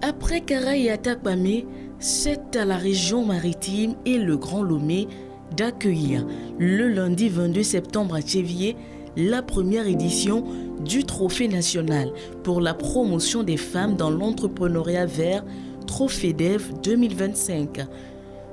Après Kara et Atakpamé, c'est à la région maritime et le Grand Lomé d'accueillir le lundi 22 septembre à Tchévié la première édition du Trophée national pour la promotion des femmes dans l'entrepreneuriat vert TrophéDev 2025.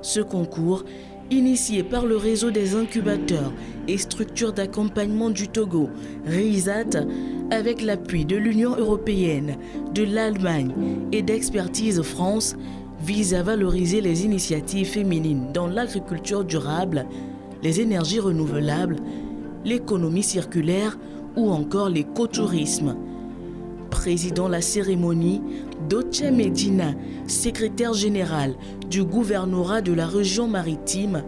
Ce concours, initié par le réseau des incubateurs et structures d'accompagnement du Togo, RISAT, avec l'appui de l'Union européenne, de l'Allemagne et d'Expertise France, vise à valoriser les initiatives féminines dans l'agriculture durable, les énergies renouvelables, l'économie circulaire ou encore l'écotourisme. Présidant la cérémonie, Doche Medina, secrétaire général du gouvernorat de la région maritime,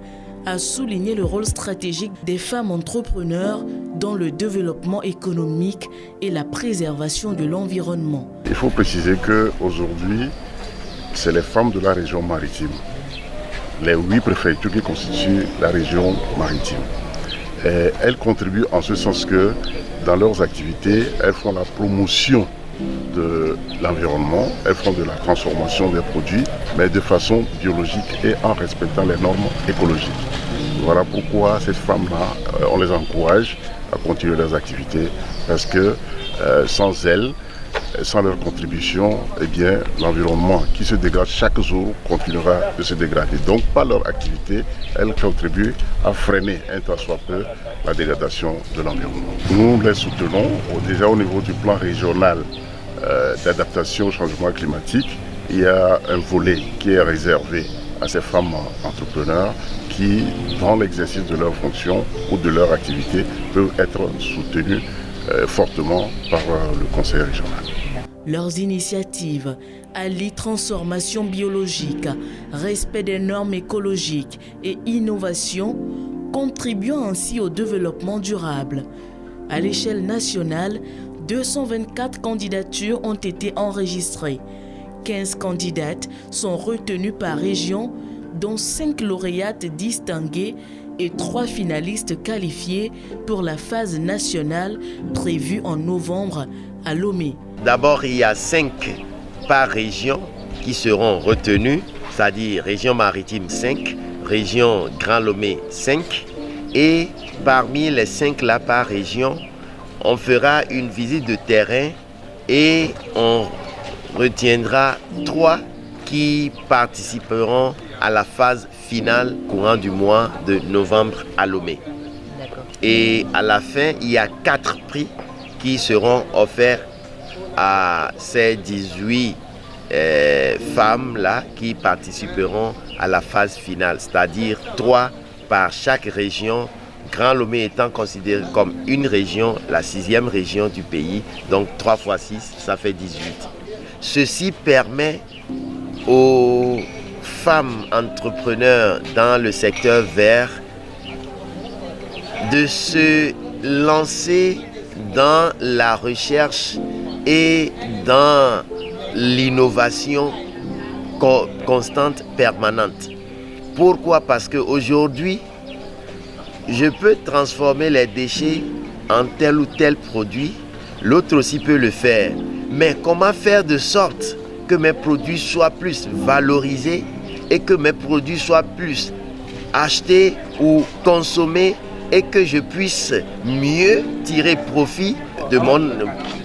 a souligné le rôle stratégique des femmes entrepreneurs dans le développement économique et la préservation de l'environnement. Il faut préciser qu'aujourd'hui, c'est les femmes de la région maritime, les 8 préfectures qui constituent la région maritime. Et elles contribuent en ce sens que dans leurs activités, elles font la promotion de l'environnement, elles font de la transformation des produits, mais de façon biologique et en respectant les normes écologiques. Voilà pourquoi ces femmes-là, on les encourage à continuer leurs activités, parce que sans elles, sans leur contribution, eh bien, l'environnement qui se dégrade chaque jour continuera de se dégrader. Donc, par leur activité, elles contribuent à freiner un tant soit peu la dégradation de l'environnement. Nous les soutenons déjà au niveau du plan régional d'adaptation au changement climatique. Il y a un volet qui est réservé à ces femmes entrepreneurs qui, dans l'exercice de leurs fonctions ou de leur activité, peuvent être soutenues fortement par le conseil régional. Leurs initiatives allient transformation biologique, respect des normes écologiques et innovation, contribuant ainsi au développement durable. À l'échelle nationale, 224 candidatures ont été enregistrées. 15 candidates sont retenues par région, dont 5 lauréates distinguées et 3 finalistes qualifiés pour la phase nationale prévue en novembre à Lomé. D'abord, il y a 5 par région qui seront retenus, c'est-à-dire région maritime 5, région Grand Lomé 5. Et parmi les 5 là par région, on fera une visite de terrain et on retiendra 3 qui participeront à la phase finale courant du mois de novembre à Lomé. Et à la fin, il y a 4 prix qui seront offerts à ces 18 femmes-là qui participeront à la phase finale, c'est-à-dire 3 par chaque région, Grand Lomé étant considéré comme une région, la 6e région du pays, donc 3 x 6, ça fait 18. Ceci permet aux femmes entrepreneurs dans le secteur vert de se lancer dans la recherche et dans l'innovation constante, permanente. Pourquoi? Parce qu'aujourd'hui, je peux transformer les déchets en tel ou tel produit, l'autre aussi peut le faire. Mais comment faire de sorte que mes produits soient plus valorisés et que mes produits soient plus achetés ou consommés et que je puisse mieux tirer profit de mon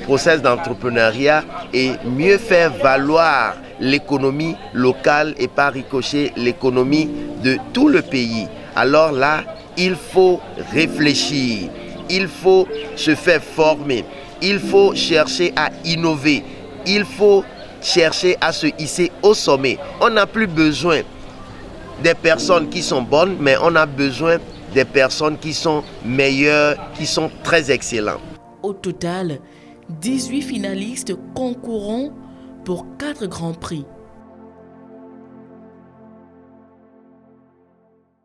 process d'entrepreneuriat et mieux faire valoir l'économie locale et par ricochet l'économie de tout le pays. Alors là, il faut réfléchir, il faut se faire former, il faut chercher à innover, il faut chercher à se hisser au sommet. On n'a plus besoin des personnes qui sont bonnes, mais on a besoin des personnes qui sont meilleures, qui sont très excellentes. Au total, 18 finalistes concourront pour 4 grands prix.